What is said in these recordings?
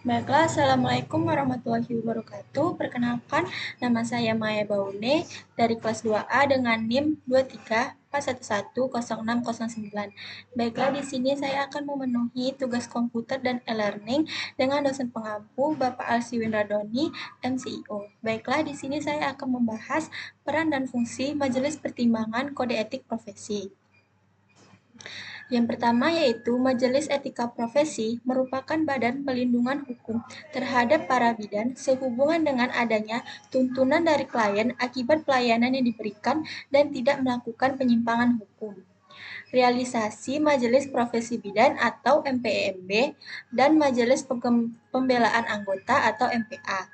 Baiklah, Assalamualaikum warahmatullahi wabarakatuh. Perkenalkan, nama saya Maya Baune dari kelas 2A dengan NIM 23411069. Baiklah, di sini saya akan memenuhi tugas komputer dan e-learning dengan dosen pengampu Bapak Alsiwin Radoni, MCIO. Baiklah, di sini saya akan membahas peran dan fungsi Majelis Pertimbangan Kode Etik Profesi. Yang pertama yaitu Majelis Etika Profesi merupakan badan pelindungan hukum terhadap para bidan sehubungan dengan adanya tuntunan dari klien akibat pelayanan yang diberikan dan tidak melakukan penyimpangan hukum. Realisasi Majelis Profesi Bidan atau MPMB dan Majelis Pembelaan Anggota atau MPA.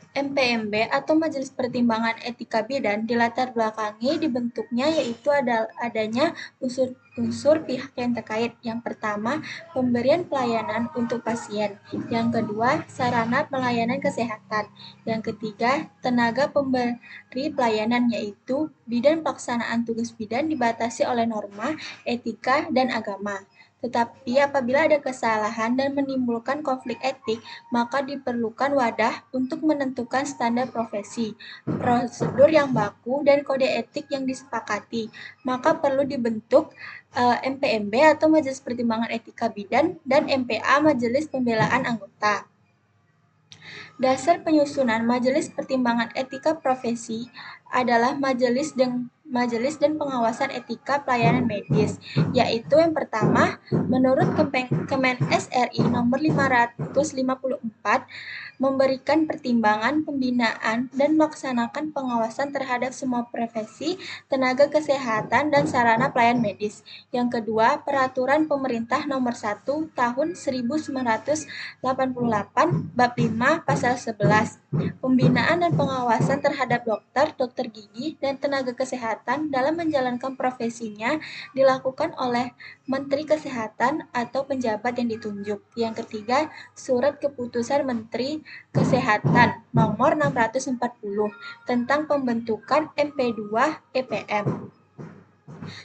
MPMB atau Majelis Pertimbangan Etika Bidan dilatar belakangi dibentuknya yaitu adanya unsur-unsur pihak yang terkait. Yang pertama, pemberian pelayanan untuk pasien. Yang kedua, sarana pelayanan kesehatan. Yang ketiga, tenaga pemberi pelayanan yaitu bidan pelaksanaan tugas bidan dibatasi oleh norma, etika, dan agama. Tetapi apabila ada kesalahan dan menimbulkan konflik etik, maka diperlukan wadah untuk menentukan standar profesi, prosedur yang baku, dan kode etik yang disepakati. Maka perlu dibentuk MPMB atau Majelis Pertimbangan Etika Bidan dan MPA Majelis Pembelaan Anggota. Dasar penyusunan Majelis Pertimbangan Etika Profesi adalah Majelis dan Pengawasan Etika Pelayanan Medis, yaitu yang pertama, menurut Kemenes RI nomor 554, memberikan pertimbangan, pembinaan, dan melaksanakan pengawasan terhadap semua profesi, tenaga kesehatan, dan sarana pelayanan medis. Yang kedua, Peraturan Pemerintah Nomor 1 Tahun 1988, Bab 5, Pasal 11. Pembinaan dan pengawasan terhadap dokter, dokter gigi, dan tenaga kesehatan dalam menjalankan profesinya dilakukan oleh Menteri Kesehatan atau penjabat yang ditunjuk. Yang ketiga, Surat Keputusan Menteri Kesehatan Nomor 640 tentang pembentukan MP2 EPM.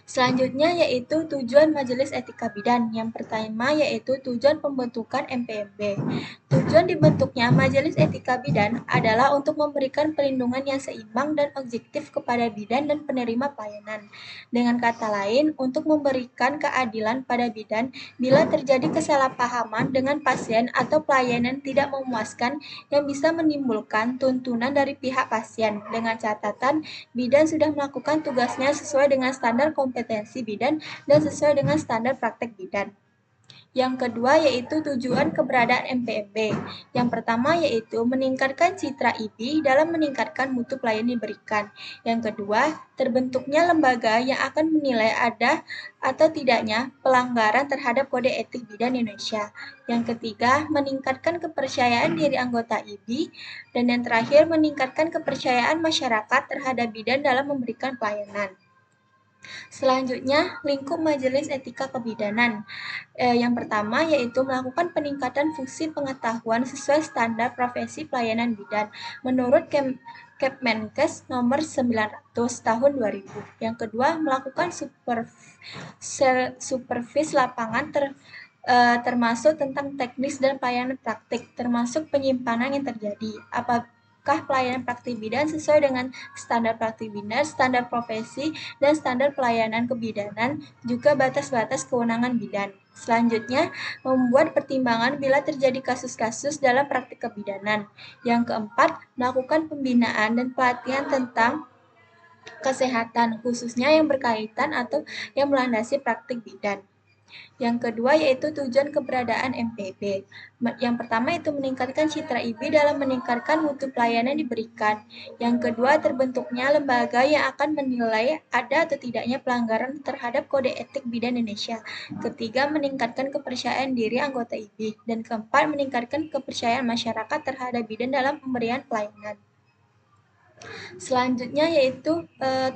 Selanjutnya yaitu tujuan Majelis Etika Bidan. Yang pertama yaitu tujuan pembentukan MPMB. Tujuan dibentuknya Majelis Etika Bidan adalah untuk memberikan perlindungan yang seimbang dan objektif kepada bidan dan penerima pelayanan. Dengan kata lain, untuk memberikan keadilan pada bidan bila terjadi kesalahpahaman dengan pasien atau pelayanan tidak memuaskan yang bisa menimbulkan tuntunan dari pihak pasien. Dengan catatan, bidan sudah melakukan tugasnya sesuai dengan standar kompetensi bidan dan sesuai dengan standar praktek bidan. Yang kedua yaitu tujuan keberadaan MPMB. Yang pertama yaitu meningkatkan citra IB dalam meningkatkan mutu pelayanan diberikan. Yang kedua, terbentuknya lembaga yang akan menilai ada atau tidaknya pelanggaran terhadap kode etik bidan Indonesia. Yang ketiga, meningkatkan kepercayaan diri anggota IB. Dan yang terakhir, meningkatkan kepercayaan masyarakat terhadap bidan dalam memberikan pelayanan. Selanjutnya, lingkup Majelis Etika Kebidanan. Yang pertama yaitu melakukan peningkatan fungsi pengetahuan sesuai standar profesi pelayanan bidan menurut Kepmenkes nomor 900 tahun 2000. Yang kedua, melakukan supervisi lapangan termasuk tentang teknis dan pelayanan praktik, termasuk penyimpanan yang terjadi. Apakah pelayanan praktik bidan sesuai dengan standar praktik bidan, standar profesi, dan standar pelayanan kebidanan, juga batas-batas kewenangan bidan. Selanjutnya, membuat pertimbangan bila terjadi kasus-kasus dalam praktik kebidanan. Yang keempat, melakukan pembinaan dan pelatihan tentang kesehatan, khususnya yang berkaitan atau yang melandasi praktik bidan. Yang kedua yaitu tujuan keberadaan MPB. Yang pertama itu meningkatkan citra IB dalam meningkatkan mutu pelayanan diberikan. Yang kedua terbentuknya lembaga yang akan menilai ada atau tidaknya pelanggaran terhadap kode etik bidan Indonesia. Ketiga, meningkatkan kepercayaan diri anggota IB. Dan keempat, meningkatkan kepercayaan masyarakat terhadap bidan dalam pemberian pelayanan. Selanjutnya yaitu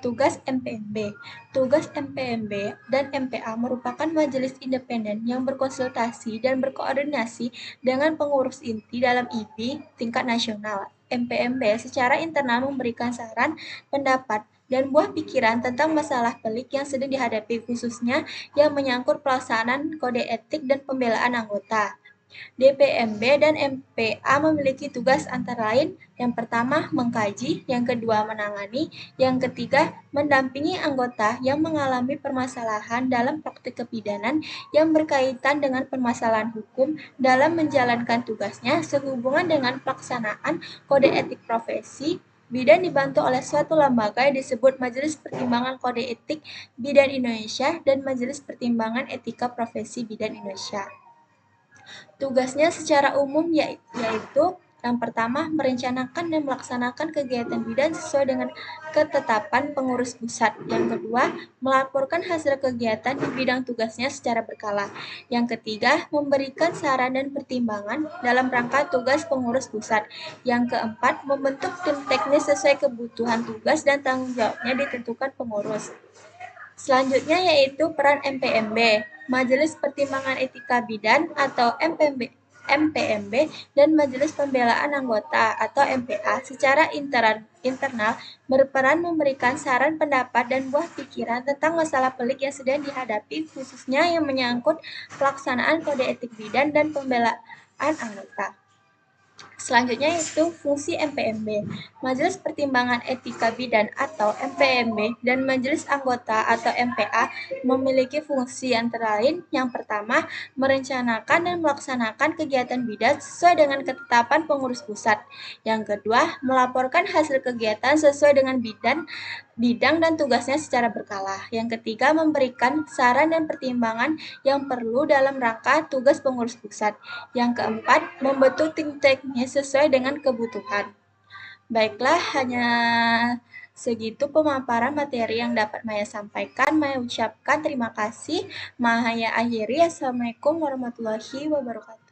tugas MPMB. Tugas MPMB dan MPA merupakan majelis independen yang berkonsultasi dan berkoordinasi dengan pengurus inti dalam IB tingkat nasional. MPMB secara internal memberikan saran, pendapat, dan buah pikiran tentang masalah pelik yang sedang dihadapi khususnya yang menyangkut pelaksanaan kode etik dan pembelaan anggota. DPMB dan MPA memiliki tugas antara lain yang pertama mengkaji, yang kedua menangani, yang ketiga mendampingi anggota yang mengalami permasalahan dalam praktik kepidanan yang berkaitan dengan permasalahan hukum dalam menjalankan tugasnya sehubungan dengan pelaksanaan kode etik profesi. Bidan dibantu oleh suatu lembaga yang disebut Majelis Pertimbangan Kode Etik Bidan Indonesia dan Majelis Pertimbangan Etika Profesi Bidan Indonesia. Tugasnya secara umum yaitu yang pertama, merencanakan dan melaksanakan kegiatan bidan sesuai dengan ketetapan pengurus pusat. Yang kedua, melaporkan hasil kegiatan di bidang tugasnya secara berkala. Yang ketiga, memberikan saran dan pertimbangan dalam rangka tugas pengurus pusat. Yang keempat, membentuk tim teknis sesuai kebutuhan tugas dan tanggung jawabnya ditentukan pengurus. Selanjutnya yaitu peran MPMB, Majelis Pertimbangan Etika Bidan atau MPMB dan Majelis Pembelaan Anggota atau MPA secara internal berperan memberikan saran pendapat dan buah pikiran tentang masalah pelik yang sedang dihadapi khususnya yang menyangkut pelaksanaan kode etik bidan dan pembelaan anggota. Selanjutnya yaitu fungsi MPMB. Majelis Pertimbangan Etika Bidan atau MPMB dan Majelis Anggota atau MPA memiliki fungsi antara lain yang pertama, merencanakan dan melaksanakan kegiatan bidan sesuai dengan ketetapan pengurus pusat. Yang kedua, melaporkan hasil kegiatan sesuai dengan bidang dan tugasnya secara berkala. Yang ketiga, memberikan saran dan pertimbangan yang perlu dalam rangka tugas pengurus pusat. Yang keempat, membentuk tim teknis sesuai dengan kebutuhan. Baiklah, hanya segitu pemaparan materi yang dapat Maya sampaikan. Maya ucapkan terima kasih. Maya akhiri. Assalamualaikum warahmatullahi wabarakatuh.